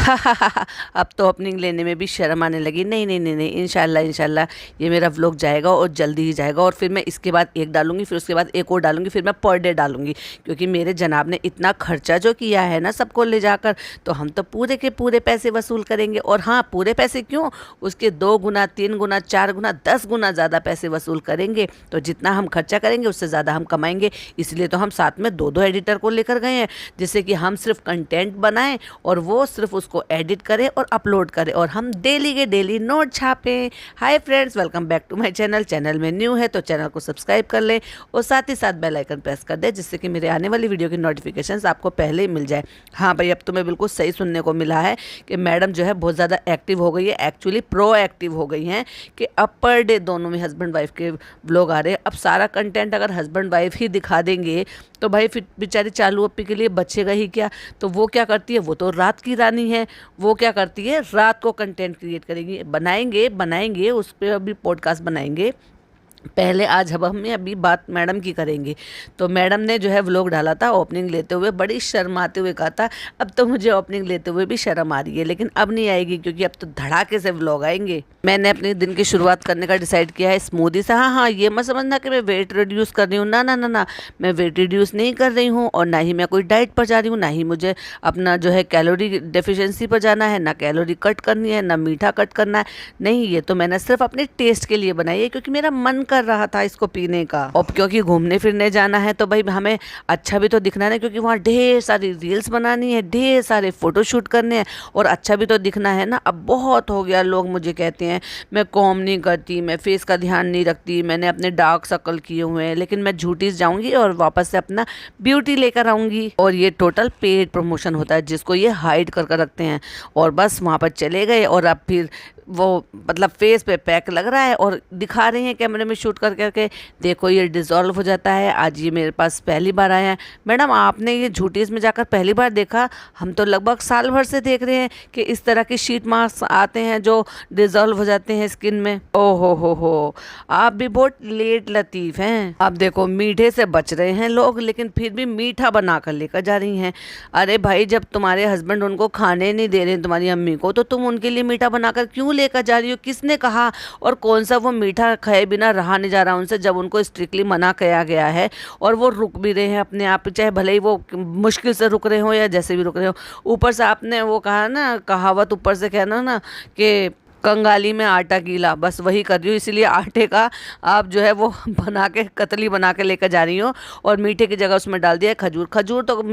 अब तो ओपनिंग लेने में भी शर्म आने लगी। नहीं नहीं नहीं नहीं, इंशाल्लाह इंशाल्लाह ये मेरा व्लॉग जाएगा और जल्दी ही जाएगा। और फिर मैं इसके बाद एक डालूंगी, फिर उसके बाद एक और डालूंगी, फिर मैं पर डे डालूंगी। क्योंकि मेरे जनाब ने इतना खर्चा जो किया है ना सबको ले जाकर, तो हम तो पूरे के पूरे पैसे वसूल करेंगे। और हाँ, पूरे पैसे क्यों, उसके 2 गुना 3 गुना 4 गुना 10 गुना ज़्यादा पैसे वसूल करेंगे। तो जितना हम खर्चा करेंगे उससे ज़्यादा हम कमाएंगे। इसलिए तो हम साथ में 2-2 एडिटर को लेकर गए हैं, जिससे कि हम सिर्फ कंटेंट बनाएं और वो सिर्फ उसको एडिट करें और अपलोड करें, और हम डेली के डेली नोट छापें। Hi friends, welcome back to my channel. Channel में न्यू है तो चैनल को सब्सक्राइब कर लें और साथ ही साथ बेल आइकन प्रेस कर दें, जिससे कि मेरे आने वाली वीडियो की नोटिफिकेशंस आपको पहले ही मिल जाए। हाँ भाई, अब तो मैं बिल्कुल सही सुनने को मिला है कि मैडम जो है बहुत ज़्यादा एक्टिव हो गई है, एक्चुअली प्रो एक्टिव हो गई हैं, कि अब पर डे दोनों में हस्बैंड वाइफ के व्लॉग आ रहे हैं। अब सारा कंटेंट अगर हस्बैंड वाइफ ही दिखा देंगे तो भाई फिर बेचारी चालू अप्पी के लिए बचेगा ही क्या। तो वो क्या करती है, वो तो रात की रानी है, वो क्या करती है, रात को कंटेंट क्रिएट करेंगी, बनाएंगे उस पर अभी पॉडकास्ट बनाएंगे। पहले आज हम अभी बात मैडम की करेंगे। तो मैडम ने जो है व्लॉग डाला था ओपनिंग लेते हुए, बड़ी शर्माते हुए कहा था अब तो मुझे ओपनिंग लेते हुए भी शर्म आ रही है, लेकिन अब नहीं आएगी क्योंकि अब तो धड़ाके से व्लॉग आएंगे। मैंने अपने दिन की शुरुआत करने का डिसाइड किया है स्मूदी से। हाँ हाँ, ये मत समझना कि मैं वेट रिड्यूस कर रही हूँ, ना ना ना ना, मैं वेट रिड्यूस नहीं कर रही हूँ, और ना ही मैं कोई डाइट पर जा रही हूँ, ना ही मुझे अपना जो है कैलोरी डेफिशिएंसी पर जाना है, ना कैलोरी कट करनी है, ना मीठा कट करना है। नहीं, ये तो मैंने सिर्फ अपने टेस्ट के लिए बनाई है, क्योंकि मेरा मन कर रहा था इसको पीने का। और क्योंकि घूमने फिरने जाना है तो भाई हमें अच्छा भी तो दिखना है, क्योंकि वहाँ ढेर सारी रील्स बनानी है, ढेर सारे फोटोशूट करने हैं, और अच्छा भी तो दिखना है ना। अब बहुत हो गया, लोग मुझे कहते हैं मैं कॉम नहीं करती, मैं फेस का ध्यान नहीं रखती, मैंने अपने डार्क सर्कल किए हुए हैं, लेकिन मैं झूठी जाऊंगी और वापस से अपना ब्यूटी लेकर आऊंगी। और ये टोटल पेड प्रमोशन होता है, जिसको ये हाइड कर कर रखते हैं। और बस वहाँ पर चले गए, और अब फिर वो मतलब फेस पे पैक लग रहा है और दिखा रहे हैं कैमरे में शूट कर करके, देखो ये डिज़ोल्व हो जाता है। आज ये मेरे पास पहली बार आया है। मैडम, आपने ये झूठीज़ में जाकर पहली बार देखा? हम तो लगभग साल भर से देख रहे हैं कि इस तरह के शीट मास्क आते हैं जो डिज़ोल्व हो जाते हैं स्किन में। ओ हो, आप भी बहुत लेट लतीफ़ हैं। आप देखो, मीठे से बच रहे हैं लोग, लेकिन फिर भी मीठा बना कर लेकर जा रही हैं। अरे भाई, जब तुम्हारे हस्बैंड उनको खाने नहीं दे रहे हैं, तुम्हारी अम्मी को, तो तुम उनके लिए मीठा बनाकर क्यों लेकर जा रही हो? किसने कहा? और कौन सा वो मीठा खाए बिना रहा नहीं जा रहा उनसे, जब उनको स्ट्रिक्टली मना किया गया है, और वो रुक भी रहे हैं अपने आप, चाहे भले ही वो मुश्किल से रुक रहे हो या जैसे भी रुक रहे हो। ऊपर से आपने वो कहा ना, कहावत ऊपर से कहना ना कि कंगाली में आटा गीला, बस वही कर रही हूँ। इसीलिए आटे का आप जो है वो बना के कतली बना के लेकर जा रही हो, और मीठे की जगह उसमें डाल दिया है खजूर। खजूर तो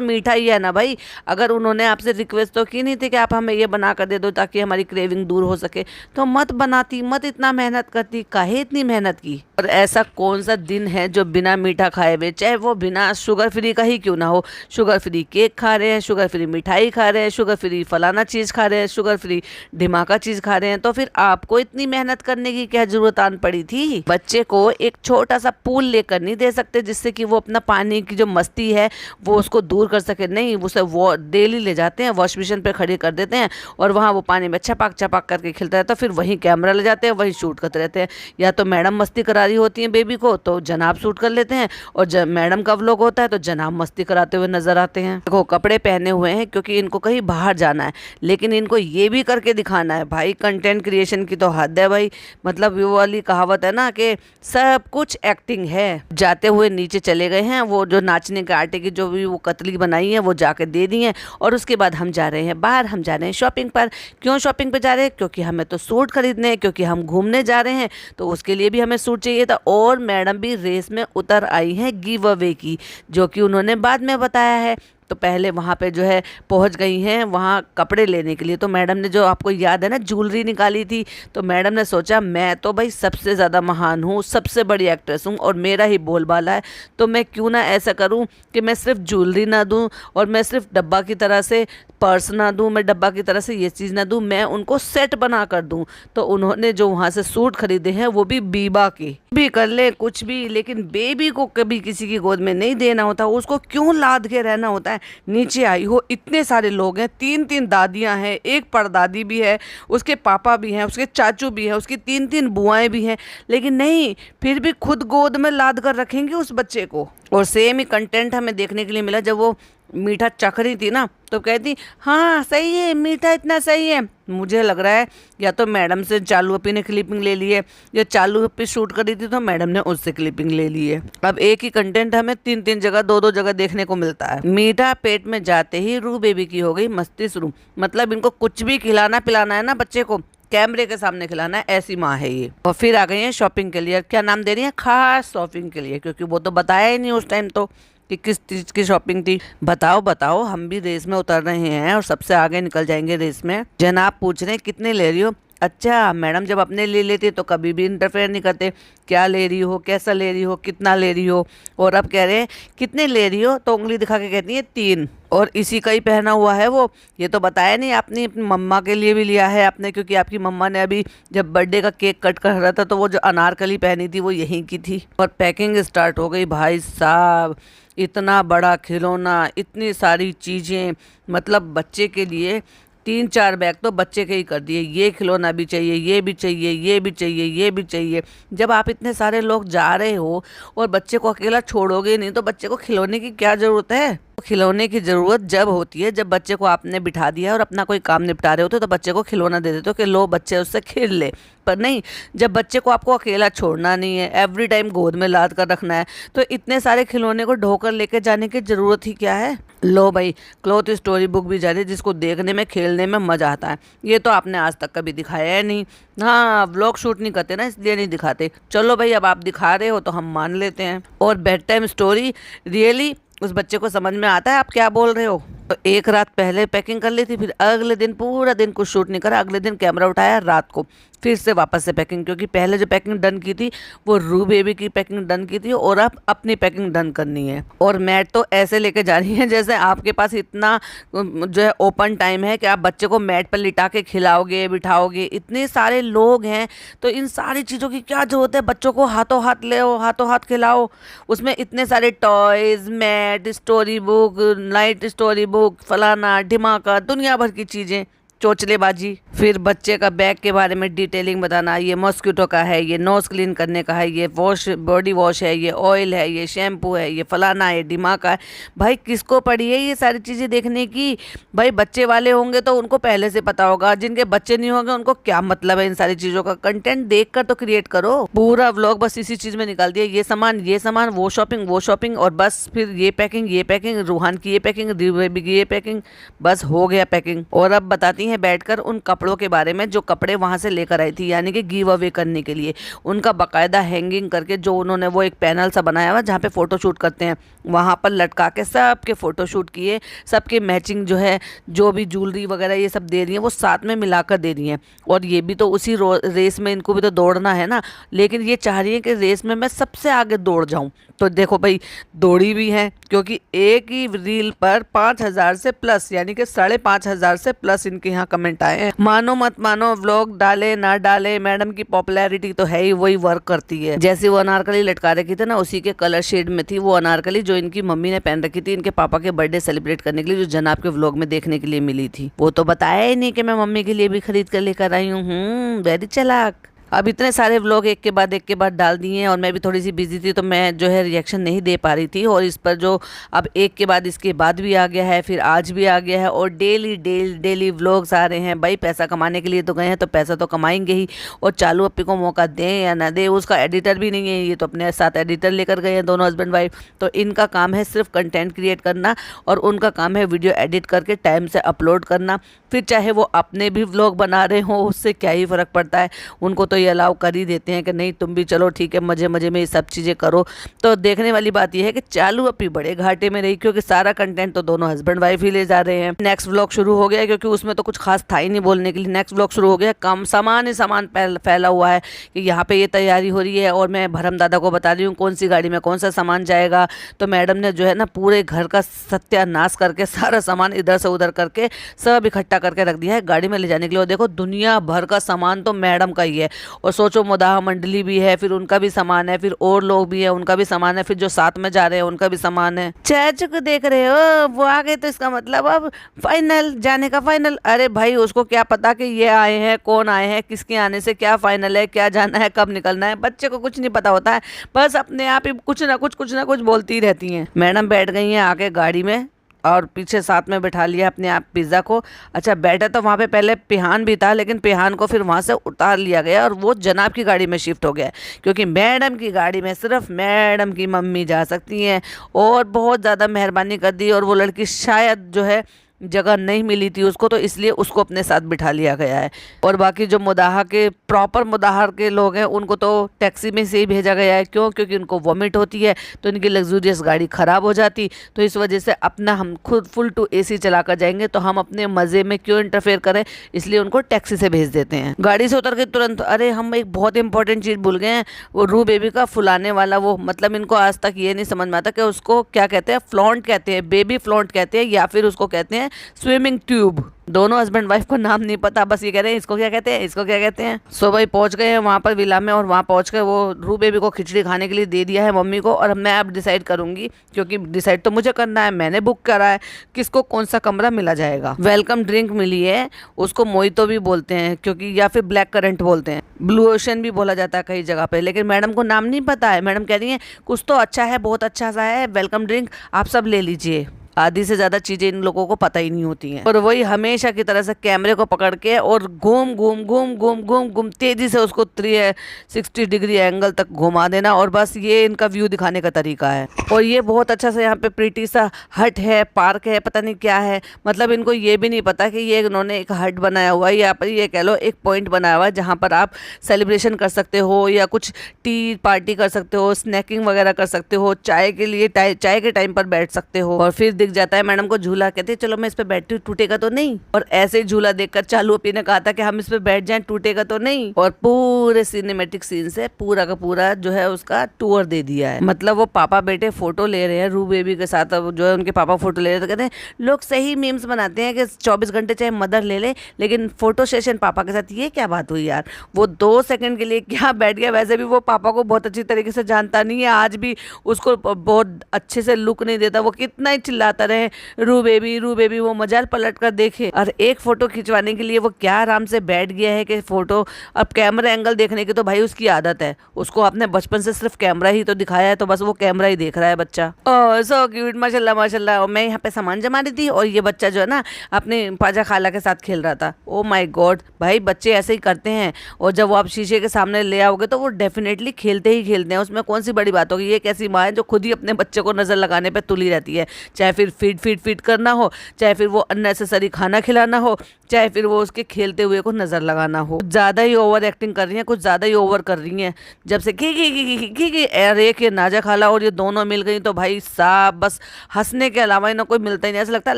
मीठा ही है ना भाई। अगर उन्होंने आपसे रिक्वेस्ट तो की नहीं थी कि आप हमें ये बना कर दे दो ताकि हमारी क्रेविंग दूर हो सके, तो मत बनाती, मत इतना मेहनत करती, काहे इतनी मेहनत की। और ऐसा कौन सा दिन है जो बिना मीठा खाए हुए, चाहे वो बिना शुगर फ्री का ही क्यों ना हो, शुगर फ्री केक खा रहे हैं, शुगर फ्री मिठाई खा रहे हैं, शुगर फ्री फलाना चीज़ खा रहे हैं, शुगर फ्री ढिमाका चीज़ खा रहे हैं, तो फिर आपको इतनी मेहनत करने की क्या जरूरत आन पड़ी थी? बच्चे को एक छोटा सा पूल लेकर नहीं दे सकते जिससे कि वो अपना पानी की जो मस्ती है वो उसको दूर कर सके? नहीं, उसे वो डेली ले जाते हैं, वॉश बेसिन पे खड़े कर देते हैं, और वहाँ वो पानी में छपाक छपाक करके खिलता रहता है। फिर वहीं कैमरा ले जाते हैं, वहीं शूट करते रहते हैं। या तो मैडम मस्ती करा रही होती है बेबी को, तो जनाब शूट कर लेते हैं, और जब मैडम का व्लॉग होता है तो जनाब मस्ती कराते हुए नजर आते हैं। देखो, कपड़े पहने हुए हैं क्योंकि इनको कहीं बाहर जाना है, लेकिन इनको ये भी करके दिखाना है भाई। कंटेंट क्रिएशन की तो हद है भाई। मतलब वो वाली कहावत है ना कि सब कुछ एक्टिंग है। जाते हुए नीचे चले गए हैं, वो जो नाचने के आटे की जो भी वो कतली बनाई है वो जाके दे दी है, और उसके बाद हम जा रहे हैं बाहर, हम जा रहे हैं शॉपिंग पर। क्यों शॉपिंग पे जा रहे हैं? क्योंकि हमें तो सूट खरीदने हैं, क्योंकि हम घूमने जा रहे हैं, तो उसके लिए भी हमें सूट चाहिए था। और मैडम भी रेस में उतर आई हैं गिव अवे की, जो कि उन्होंने बाद में बताया है। तो पहले वहाँ पे जो है पहुँच गई हैं वहाँ कपड़े लेने के लिए। तो मैडम ने, जो आपको याद है ना, ज्वेलरी निकाली थी, तो मैडम ने सोचा मैं तो भाई सबसे ज़्यादा महान हूँ, सबसे बड़ी एक्ट्रेस हूँ, और मेरा ही बोलबाला है, तो मैं क्यों ना ऐसा करूँ कि मैं सिर्फ ज्वेलरी ना दूँ, और मैं सिर्फ डब्बा की तरह से पर्स ना दूँ, मैं डब्बा की तरह से ये चीज़ ना दूँ, मैं उनको सेट बना कर दूँ। तो उन्होंने जो वहाँ से सूट खरीदे हैं वो भी बीबा के, भी कर ले कुछ भी, लेकिन बेबी को कभी किसी की गोद में नहीं देना होता, उसको क्यों लाद के रहना होता है। नीचे आई हो, इतने सारे लोग हैं, 3-3 दादियां हैं, एक परदादी भी है, उसके पापा भी हैं, उसके चाचू भी हैं, उसकी 3-3 बुआएं भी हैं, लेकिन नहीं, फिर भी खुद गोद में लाद कर रखेंगे उस बच्चे को। और सेम ही कंटेंट हमें देखने के लिए मिला जब वो मीठा चख रही थी ना, तो कहती हाँ सही है, मीठा इतना सही है। मुझे लग रहा है या तो मैडम से चालू अपी ने क्लिपिंग ले ली है, या चालू अपी शूट करी थी तो मैडम ने उससे क्लिपिंग ले ली है। अब एक ही कंटेंट हमें 3-3 जगह 2-2 जगह देखने को मिलता है। मीठा पेट में जाते ही रू बेबी की हो गई मस्ती शुरू। मतलब इनको कुछ भी खिलाना पिलाना है ना बच्चे को, कैमरे के सामने खिलाना है, ऐसी माँ है ये। और फिर आ गई है शॉपिंग के लिए। क्या नाम दे रही है? खास शॉपिंग के लिए, क्योंकि वो तो बताया ही नहीं उस टाइम तो कि किस चीज़ की शॉपिंग थी। बताओ बताओ, हम भी रेस में उतर रहे हैं और सबसे आगे निकल जाएंगे रेस में। जनाब पूछ रहे हैं कितने ले रही हो। अच्छा, मैडम जब अपने ले लेती तो कभी भी इंटरफेयर नहीं करते, क्या ले रही हो, कैसा ले रही हो, कितना ले रही हो। और अब कह रहे हैं कितने ले रही हो, तो उंगली दिखा के कहती है 3। और इसी का ही पहना हुआ है वो। ये तो बताया नहीं आपने अपनी मम्मा के लिए भी लिया है आपने, क्योंकि आपकी मम्मा ने अभी जब बर्थडे का केक कट कर रहा था तो वो जो अनारकली पहनी थी वो यहीं की थी। और पैकिंग स्टार्ट हो गई। भाई साहब, इतना बड़ा खिलौना, इतनी सारी चीज़ें, मतलब बच्चे के लिए 3-4 बैग तो बच्चे के ही कर दिए। ये खिलौना भी चाहिए, ये भी चाहिए, ये भी चाहिए, ये भी चाहिए। जब आप इतने सारे लोग जा रहे हो और बच्चे को अकेला छोड़ोगे नहीं, तो बच्चे को खिलौने की क्या ज़रूरत है? खिलौने की ज़रूरत जब होती है जब बच्चे को आपने बिठा दिया और अपना कोई काम निपटा रहे होते, तो बच्चे को खिलौना दे देते हो कि लो बच्चे उससे खेल ले। पर नहीं, जब बच्चे को आपको अकेला छोड़ना नहीं है, एवरी टाइम गोद में लाद कर रखना है, तो इतने सारे खिलौने को ढोकर लेके जाने की ज़रूरत ही क्या है? लो भाई, क्लॉथ स्टोरी बुक भी जा रही है जिसको देखने में खेलने में मज़ा आता है। ये तो आपने आज तक कभी दिखाया है नहीं। हाँ, व्लॉग शूट नहीं करते ना, इसलिए नहीं दिखाते। चलो भाई, अब आप दिखा रहे हो तो हम मान लेते हैं। और बेड टाइम स्टोरी, रियली उस बच्चे को समझ में आता है आप क्या बोल रहे हो? तो एक रात पहले पैकिंग कर ली थी, फिर अगले दिन पूरा दिन कुछ शूट नहीं करा। अगले दिन कैमरा उठाया रात को, फिर से वापस से पैकिंग, क्योंकि पहले जो पैकिंग डन की थी वो रू बेबी की पैकिंग डन की थी और अब अपनी पैकिंग डन करनी है। और मैट तो ऐसे लेके जा रही है जैसे आपके पास इतना जो है ओपन टाइम है कि आप बच्चे को मैट पर लिटा के खिलाओगे, बिठाओगे। इतने सारे लोग हैं तो इन सारी चीज़ों की क्या जरूरत है? बच्चों को हाथों हाथ ले, हाथों हाथ खिलाओ। उसमें इतने सारे toys, mat, story book, night story book, फलाना ढिमाका, दुनिया भर की चीज़ें, चोचलेबाजी। फिर बच्चे का बैग के बारे में डिटेलिंग बताना, ये मॉस्किटो का है, ये नोज क्लीन करने का है, ये वॉश, बॉडी वॉश है, ये ऑयल है, ये शैम्पू है, ये फलाना है, दिमाग है। भाई किसको पड़ी है ये सारी चीज़ें देखने की? भाई बच्चे वाले होंगे तो उनको पहले से पता होगा, जिनके बच्चे नहीं होंगे उनको क्या मतलब है इन सारी चीज़ों का? कंटेंट देख कर तो क्रिएट करो। पूरा व्लॉग बस इसी चीज़ में निकाल दिया, ये सामान, वो शॉपिंग, वो शॉपिंग, और बस फिर ये पैकिंग, रूहान की ये पैकिंग, बेबी की ये पैकिंग, बस हो गया पैकिंग। और अब बताती हैं बैठकर उन कपड़ों के बारे में जो कपड़े वहां से लेकर आई थी, यानी कि गिव अवे करने के लिए। उनका बाकायदा हैंगिंग करके जो उन्होंने वो एक पैनल सा बनाया हुआ जहाँ पे फोटो शूट करते हैं, वहां पर लटका के सबके फोटो शूट किए। सबके मैचिंग जो है, जो भी ज्वेलरी वगैरह ये सब दे रही हैं वो साथ में मिलाकर दे रही हैं। और ये भी तो उसी रेस में इनको भी तो दौड़ना है ना, लेकिन ये चाह रही है कि रेस में मैं सबसे आगे दौड़ जाऊं। तो देखो भाई, दौड़ी भी हैं, क्योंकि एक ही रील पर 5,000 से प्लस, यानी कि 5,500 से प्लस इनके यहाँ कमेंट आए हैं। मानो मत मानो, व्लॉग डाले ना डाले, मैडम की पॉपुलैरिटी तो है ही, वही वर्क करती है। जैसे वो अनारकली लटका रखी थी ना, उसी के कलर शेड में थी वो अनारकली जो इनकी मम्मी ने पहन रखी थी इनके पापा के बर्थडे सेलिब्रेट करने के लिए, जो जनाब के व्लॉग में देखने के लिए मिली थी। वो तो बताया ही नहीं कि मैं मम्मी के लिए भी खरीद कर लेकर आई हूँ। वेरी चालाक। अब इतने सारे व्लॉग एक के बाद डाल दिए हैं और मैं भी थोड़ी सी बिजी थी तो मैं जो है रिएक्शन नहीं दे पा रही थी। और इस पर जो अब एक के बाद इसके बाद भी आ गया है, फिर आज भी आ गया है, और डेली व्लॉग्स आ रहे हैं। भाई पैसा कमाने के लिए तो गए हैं तो पैसा तो कमाएंगे ही। और चालू अप्पी को मौका दें या ना दें, उसका एडिटर भी नहीं है, ये तो अपने साथ एडिटर लेकर गए हैं दोनों हस्बैंड वाइफ। तो इनका काम है सिर्फ कंटेंट क्रिएट करना और उनका काम है वीडियो एडिट करके टाइम से अपलोड करना। फिर चाहे वो अपने भी व्लॉग बना रहे हो, उससे क्या ही फ़र्क पड़ता है। उनको तो ये अलाउ कर ही देते हैं कि नहीं तुम भी चलो ठीक है, मज़े मज़े में ये सब चीज़ें करो। तो देखने वाली बात यह है कि चालू अप्पी बड़े घाटे में रही, क्योंकि सारा कंटेंट तो दोनों हस्बैंड वाइफ ही ले जा रहे हैं। नेक्स्ट व्लॉग शुरू हो गया, क्योंकि उसमें तो कुछ खास था ही नहीं बोलने के लिए। नेक्स्ट व्लॉग शुरू हो गया, कम सामान ही सामान फैला हुआ है कि यहाँ पे ये तैयारी हो रही है और मैं भरम दादा को बता रही हूँ कौन सी गाड़ी में कौन सा सामान जाएगा। तो मैडम ने जो है ना पूरे घर का सत्यानाश करके सारा सामान इधर से उधर करके सब इकट्ठा करके रख दिया है गाड़ी में ले जाने के लिए। और देखो दुनिया भर का सामान तो मैडम का ही है। और सोचो मुदाह मंडली भी है, फिर उनका भी सामान है, फिर और लोग भी है उनका भी सामान है, फिर जो साथ में जा रहे हैं उनका भी सामान है। चाचू को देख रहे हो, वो आ गए तो इसका मतलब अब फाइनल जाने का फाइनल। अरे भाई उसको क्या पता कि ये आए हैं, कौन आए हैं, किसके आने से क्या फाइनल है, क्या जाना है, कब निकलना है। बच्चे को कुछ नहीं पता होता है, बस अपने आप ही कुछ ना कुछ बोलती रहती हैं। मैडम बैठ गई हैं आके गाड़ी में और पीछे साथ में बैठा लिया अपने आप पिज़्ज़ा को। अच्छा, बैठा तो वहाँ पे पहले पिहान भी था, लेकिन पिहान को फिर वहाँ से उतार लिया गया और वो जनाब की गाड़ी में शिफ्ट हो गया, क्योंकि मैडम की गाड़ी में सिर्फ मैडम की मम्मी जा सकती हैं। और बहुत ज़्यादा मेहरबानी कर दी, और वो लड़की शायद जो है जगह नहीं मिली थी उसको, तो इसलिए उसको अपने साथ बिठा लिया गया है। और बाकी जो मुदाहा के प्रॉपर मुदाहर के लोग हैं उनको तो टैक्सी में से ही भेजा गया है। क्यों? क्योंकि उनको वॉमिट होती है, तो इनकी लग्जूरियस गाड़ी ख़राब हो जाती, तो इस वजह से अपना हम खुद फुल टू एसी चला कर जाएंगे, तो हम अपने मज़े में क्यों इंटरफेयर करें, इसलिए उनको टैक्सी से भेज देते हैं। गाड़ी से उतर के तुरंत, अरे हम एक बहुत इंपॉर्टेंट चीज़ भूल गए हैं, वो रू बेबी का फुलाने वाला, वो मतलब इनको आज तक ये नहीं समझ में आता कि उसको क्या कहते हैं। फ्लॉन्ट कहते हैं, बेबी फ्लॉन्ट कहते हैं, या फिर उसको कहते हैं स्विमिंग ट्यूब। दोनों हस्बैंड वाइफ को नाम नहीं पता, बस ये कह रहे हैं इसको क्या कहते हैं, इसको क्या कहते हैं। सो भाई पहुंच गए हैं वहाँ पर विला में, और वहाँ पहुंच कर वो रू बेबी को खिचड़ी खाने के लिए दे दिया है मम्मी को। और मैं अब डिसाइड करूंगी, क्योंकि डिसाइड तो मुझे करना है, मैंने बुक करा है, किसको कौन सा कमरा मिला जाएगा। वेलकम ड्रिंक मिली है, उसको मोइतो भी बोलते हैं, क्योंकि या फिर ब्लैक करंट बोलते हैं, ब्लू ओशन भी बोला जाता है कई जगह पे, लेकिन मैडम को नाम नहीं पता है। मैडम कह रही है कुछ तो अच्छा है, बहुत अच्छा सा है, वेलकम ड्रिंक आप सब ले लीजिए। आधी से ज़्यादा चीज़ें इन लोगों को पता ही नहीं होती हैं। और वही हमेशा की तरह से कैमरे को पकड़ के और घूम घूम घूम घूम घूम घूम तेज़ी से उसको 360 डिग्री एंगल तक घुमा देना, और बस ये इनका व्यू दिखाने का तरीका है। और ये बहुत अच्छा सा यहाँ पे प्रीटी सा हट है, पार्क है, पता नहीं क्या है, मतलब इनको ये भी नहीं पता कि ये इन्होंने एक हट बनाया हुआ है, यहाँ पर ये कह लो एक पॉइंट बनाया हुआ है जहाँ पर आप सेलिब्रेशन कर सकते हो, या कुछ टी पार्टी कर सकते हो, स्नैकिंग वगैरह कर सकते हो, चाय के लिए चाय के टाइम पर बैठ सकते हो। और फिर दिख जाता है मैडम को झूला, कहते हैं चलो मैं इस पे बैठती हूँ, टूटेगा तो नहीं। और ऐसे ही झूला देखकर चालू अपी ने कहा था कि हम इस पे बैठ जाएं, टूटेगा तो नहीं। और पूरे सिनेमेटिक सीन से पूरा का पूरा जो है उसका टूर दे दिया है। मतलब वो पापा बेटे फोटो ले रहे हैं रू बेबी के साथ, जो है उनके पापा फोटो ले रहे हैं, तो कहते हैं लोग सही मीम्स बनाते हैं कि 24 घंटे चाहे मदर ले ले, लेकिन फोटो सेशन पापा के साथ, ये क्या बात हुई यार। वो 2 सेकंड के लिए क्या बैठ गया। वैसे भी वो पापा को बहुत अच्छी तरीके से जानता नहीं है, आज भी उसको बहुत अच्छे से लुक नहीं देता, वो कितना ही चिल्लाता रहे रू बेबी, वो मजाल पलट कर देखे। और एक फोटो खिंचवाने के लिए वो क्या आराम से बैठ गया है कि फोटो, अब कैमरा एंगल देखने की तो भाई उसकी आदत है, उसको आपने बचपन से सिर्फ कैमरा ही तो दिखाया है, तो बस वो कैमरा ही देख रहा है बच्चा। ओह सो क्यूट, माशाल्लाह माशाल्लाह। और मैं यहाँ पे सामान जमा रही थी, और ये बच्चा जो है ना अपने पाजा खाला के साथ खेल रहा था। ओ माय गॉड, भाई बच्चे ऐसे ही करते हैं, और जब वो आप शीशे के सामने ले आओगे तो वो डेफिनेटली खेलते ही खेलते हैं, उसमें कौन सी बड़ी बात होगी। ये एक ऐसी माँ है जो खुद ही अपने बच्चे को नजर लगाने पर तुली रहती है, चाहे फिर फीड करना हो, चाहे फिर वो अननेसेसरी खाना खिलाना हो, चाहे फिर वो उसके खेलते हुए को नजर लगाना हो। ज़्यादा ही ओवर एक्टिंग कर रही हैं, कुछ ज़्यादा ही ओवर कर रही हैं। जब से की अरे के नाजा खाला और ये दोनों मिल गई तो भाई साहब बस हंसने के अलावा इन्हें कोई मिलता ही नहीं। ऐसा लगता है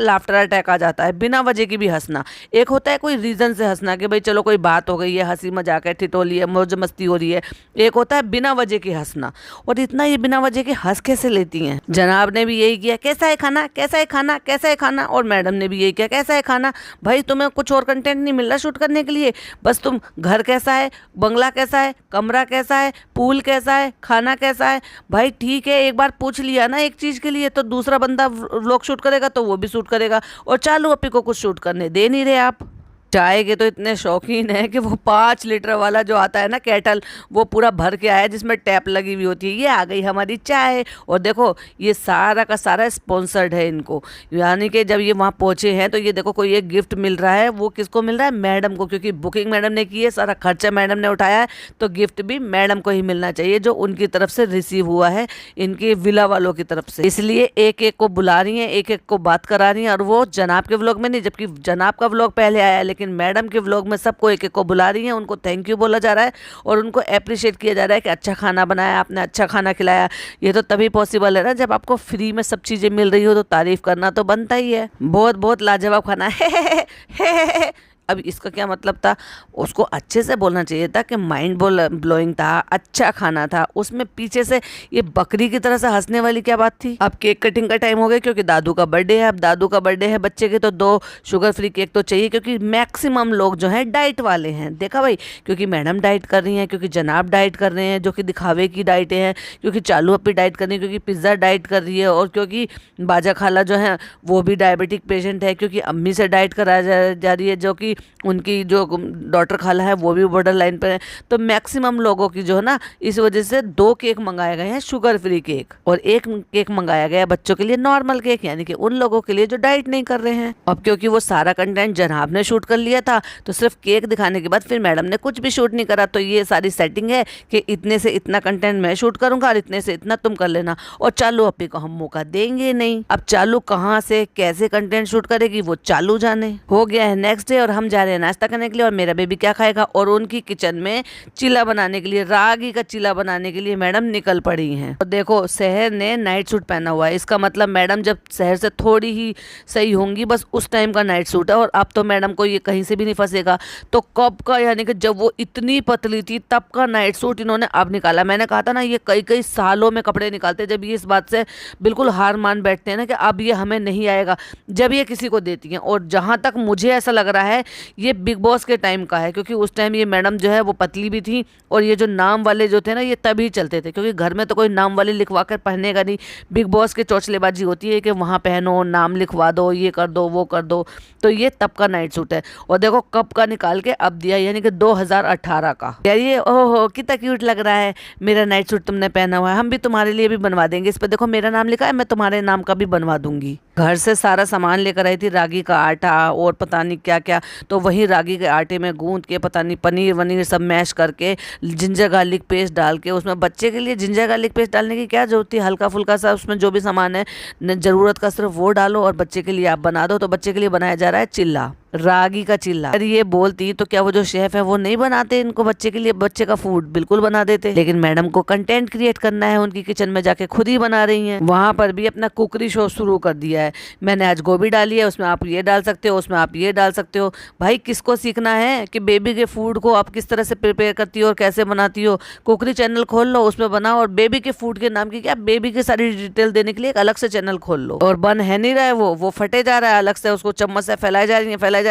लाफ्टर अटैक आ जाता है, बिना वजह की भी हंसना। एक होता है कोई रीज़न से हंसना कि भाई चलो कोई बात हो गई है, हंसी मजाक है, ठिठोली है, मौज मस्ती हो रही है। एक होता है बिना वजह की हंसना, और इतना ये बिना वजह के हंस कैसे लेती हैं। जनाब ने भी यही किया, कैसा है खाना, कैसा है खाना, कैसा है खाना। और मैडम ने भी यही किया, कैसा है खाना। भाई तुम्हें कुछ और कंटेंट नहीं मिल रहा शूट करने के लिए, बस तुम घर कैसा है, बंगला कैसा है, कमरा कैसा है, पूल कैसा है, खाना कैसा है। भाई ठीक है, एक बार पूछ लिया ना एक चीज़ के लिए, तो दूसरा बंदा व्लॉग शूट करेगा तो वो भी शूट करेगा, और चालू अपी को कुछ शूट करने दे नहीं रहे आप। चाय के तो इतने शौकीन है कि वो 5 लीटर वाला जो आता है ना केटल, वो पूरा भर के आया जिसमें टैप लगी हुई होती है। ये आ गई हमारी चाय, और देखो ये सारा का सारा स्पॉन्सर्ड है इनको, यानी कि जब ये वहाँ पहुँचे हैं तो ये देखो कोई एक गिफ्ट मिल रहा है, वो किसको मिल रहा है, मैडम को, क्योंकि बुकिंग मैडम ने की है, सारा खर्चा मैडम ने उठाया है, तो गिफ्ट भी मैडम को ही मिलना चाहिए जो उनकी तरफ से रिसीव हुआ है, इनके विला वालों की तरफ से। इसलिए एक एक को बुला रही हैं, एक एक को बात करा रही हैं, और वो जनाब के व्लॉग में नहीं, जबकि जनाब का व्लॉग पहले आया, लेकिन मैडम के व्लॉग में सबको एक एक को बुला रही हैं, उनको थैंक यू बोला जा रहा है, और उनको अप्रिशिएट किया जा रहा है कि अच्छा खाना बनाया आपने, अच्छा खाना खिलाया। ये तो तभी पॉसिबल है ना जब आपको फ्री में सब चीज़ें मिल रही हो, तो तारीफ करना तो बनता ही है। बहुत बहुत लाजवाब खाना है। अब इसका क्या मतलब था, उसको अच्छे से बोलना चाहिए था कि माइंड ब्लोइंग था, अच्छा खाना था। उसमें पीछे से ये बकरी की तरह से हंसने वाली क्या बात थी। अब केक कटिंग का टाइम हो गया, क्योंकि दादू का बर्थडे है। अब दादू का बर्थडे है बच्चे के, तो 2 शुगर फ्री केक तो चाहिए, क्योंकि मैक्सिमम लोग जो हैं डाइट वाले हैं। देखा भाई, क्योंकि मैडम डाइट कर रही हैं, क्योंकि जनाब डाइट कर रहे हैं जो कि दिखावे की डाइटें हैं, क्योंकि चालू अपनी डाइट कर रही है, क्योंकि पिज़्ज़ा डाइट कर रही है, और क्योंकि बाजा खाला जो है वो भी डायबिटिक पेशेंट है, क्योंकि अम्मी से डाइट कराया जा रही है, जो कि उनकी जो डॉटर खाला है वो भी बॉर्डर लाइन पर है। तो मैक्सिमम लोगों की जो है ना, इस वजह से 2 केक मंगाए गए हैं शुगर फ्री केक, और 1 केक मंगाया गया है बच्चों के लिए नॉर्मल केक, यानी कि उन लोगों के लिए जो डाइट नहीं कर रहे हैं। अब क्योंकि वो सारा कंटेंट जनाब ने शूट कर लिया था, तो सिर्फ केक दिखाने के बाद फिर मैडम ने कुछ भी शूट नहीं करा। तो ये सारी सेटिंग है कि इतने से इतना कंटेंट मैं शूट करूंगा और इतने से इतना तुम कर लेना, और चालू अपने को हम मौका देंगे नहीं। अब चालू कहाँ से कैसे कंटेंट शूट करेगी वो चालू जाने। हो गया है नेक्स्ट डे और हम जा रहे हैं नाश्ता करने के लिए, और मेरा बेबी क्या खाएगा, और उनकी किचन में चीला बनाने के लिए, रागी का चीला बनाने के लिए मैडम निकल पड़ी हैं। और देखो सहर ने नाइट सूट पहना हुआ है, इसका मतलब मैडम जब सहर से थोड़ी ही सही होंगी बस उस टाइम का नाइट सूट है, और अब तो मैडम को ये कहीं से भी नहीं फंसेगा। तो कब का, यानी कि जब वो इतनी पतली थी तब का नाइट सूट इन्होंने अब निकाला। मैंने कहा था ना ये कई कई सालों में कपड़े निकालते, जब ये इस बात से बिल्कुल हार मान बैठते हैं ना कि अब ये हमें नहीं आएगा, जब ये किसी को देती हैं। और जहाँ तक मुझे ऐसा लग रहा है ये बिग बॉस के टाइम का है, क्योंकि उस टाइम ये मैडम जो है वो पतली भी थी, और ये जो नाम वाले जो थे ना ये तभी चलते थे, क्योंकि घर में तो कोई नाम वाले लिखवा कर पहनेगा नहीं। बिग बॉस के चौचलेबाजी होती है कि वहाँ पहनो, नाम लिखवा दो, ये कर दो वो कर दो। तो ये तब का नाइट सूट है, और देखो कब का निकाल के अब दिया, यानी कि 2018 का। यार ये ओहो कितना क्यूट लग रहा है, मेरा नाइट सूट तुमने पहना हुआ है, हम भी तुम्हारे लिए भी बनवा देंगे, इस पर देखो मेरा नाम लिखा है, मैं तुम्हारे नाम का भी बनवा दूंगी। घर से सारा सामान लेकर आई थी, रागी का आटा और पता नहीं क्या क्या, तो वही रागी के आटे में गूंद के पता नहीं पनीर वनीर सब मैश करके जिंजर गार्लिक पेस्ट डाल के, उसमें बच्चे के लिए जिंजर गार्लिक पेस्ट डालने की क्या जरूरत थी, हल्का फुल्का सा उसमें जो भी सामान है ज़रूरत का सिर्फ वो डालो और बच्चे के लिए आप बना दो। तो बच्चे के लिए बनाया जा रहा है चिल्ला, रागी का चिल्ला। अरे ये बोलती तो क्या वो जो शेफ है वो नहीं बनाते इनको बच्चे के लिए, बच्चे का फूड बिल्कुल बना देते, लेकिन मैडम को कंटेंट क्रिएट करना है, उनकी किचन में जाके खुद ही बना रही हैं। वहां पर भी अपना कुकरी शो शुरू कर दिया है, मैंने आज गोभी डाली है, उसमें आप ये डाल सकते हो, उसमें आप ये डाल सकते हो। भाई किसको सीखना है कि बेबी के फूड को आप किस तरह से प्रिपेयर करती हो और कैसे बनाती हो, कुकरी चैनल खोल लो, उसमें बनाओ, और बेबी के फूड के नाम की क्या, बेबी की सारी डिटेल देने के लिए एक अलग से चैनल खोल लो। और बन है नहीं रहा है वो फटे जा रहा है, अलग से उसको चम्मच से फैलाई जा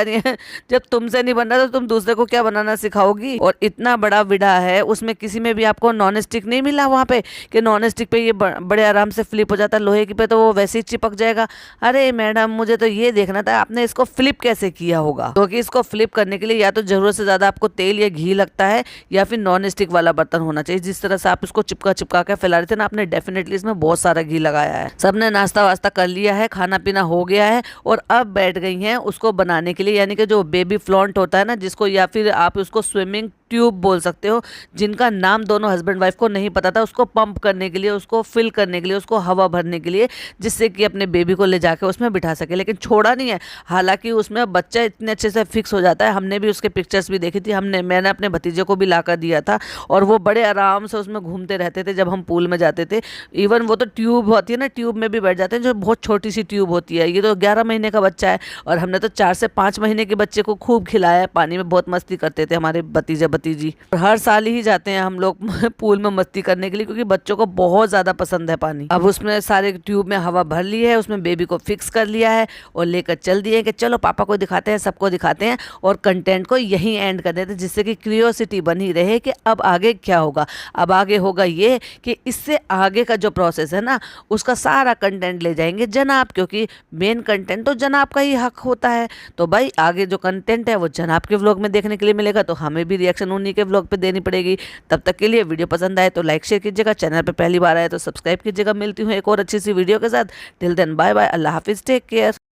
रही है। जब तुमसे नहीं बन रहा तो तुम दूसरे को क्या बनाना सिखाओगी। और इतना बड़ा विड़ा है, उसमें किसी में भी आपको नॉन स्टिक नहीं मिला वहां पे कि नॉन स्टिक पे ये बड़े आराम से फ्लिप हो जाता, लोहे की पे तो वो वैसे ही चिपक जाएगा। अरे मैडम मुझे तो ये देखना था आपने इसको फ्लिप कैसे किया होगा, क्योंकि इसको फ्लिप करने के लिए या तो जरूरत से ज्यादा आपको तेल या घी लगता है, या फिर नॉन स्टिक वाला बर्तन होना चाहिए। जिस तरह से आप इसको चिपका चिपका के फैला रहे थे ना, आपने डेफिनेटली इसमें बहुत सारा घी लगाया है। सबने नाश्ता वास्ता कर लिया है, खाना पीना हो गया है, और अब बैठ गई हैं उसको बनाने के लिए, यानी कि जो बेबी फ्लॉन्ट होता है ना, जिसको या फिर आप उसको स्विमिंग ट्यूब बोल सकते हो, जिनका नाम दोनों हस्बैंड वाइफ को नहीं पता था, उसको पंप करने के लिए, उसको फिल करने के लिए, उसको हवा भरने के लिए, जिससे कि अपने बेबी को ले जाके उसमें बिठा सके। लेकिन छोड़ा नहीं है, हालांकि उसमें बच्चा इतने अच्छे से फिक्स हो जाता है। हमने भी उसके पिक्चर्स भी देखी थी, मैंने अपने भतीजे को भी ला कर दिया था, और वो बड़े आराम से उसमें घूमते रहते थे जब हम पूल में जाते थे। इवन वो तो ट्यूब होती है ना, ट्यूब में भी बैठ जाते हैं, जो बहुत छोटी सी ट्यूब होती है। ये तो 11 महीने का बच्चा है, और हमने तो 4 से 5 महीने के बच्चे को खूब खिलाया है, पानी में बहुत मस्ती करते थे हमारे भतीजे भतीजी। हर साल ही जाते हैं हम लोग पूल में मस्ती करने के लिए, क्योंकि बच्चों को बहुत ज्यादा पसंद है पानी। अब उसमें सारे ट्यूब में हवा भर ली है, उसमें बेबी को फिक्स कर लिया है और लेकर चल दिए कि चलो पापा को दिखाते हैं, सबको दिखाते हैं, और कंटेंट को यहीं एंड कर देते हैं, जिससे कि क्यूरियोसिटी बनी रहे कि अब आगे क्या होगा। अब आगे होगा ये कि इससे आगे का जो प्रोसेस है ना, उसका सारा कंटेंट ले जाएंगे जनाब, क्योंकि मेन कंटेंट तो जनाब का ही हक होता है। तो भाई आगे जो कंटेंट है वो जनाब के व्लॉग में देखने के लिए मिलेगा, तो हमें भी रिएक्शन उन्हीं के व्लॉग पे देनी पड़ेगी। तब तक के लिए वीडियो पसंद आए तो लाइक शेयर कीजिएगा, चैनल पे पहली बार आए तो सब्सक्राइब कीजिएगा। मिलती हूँ एक और अच्छी सी वीडियो के साथ। टिल देन बाय बाय, अल्लाह हाफिज, टेक केयर।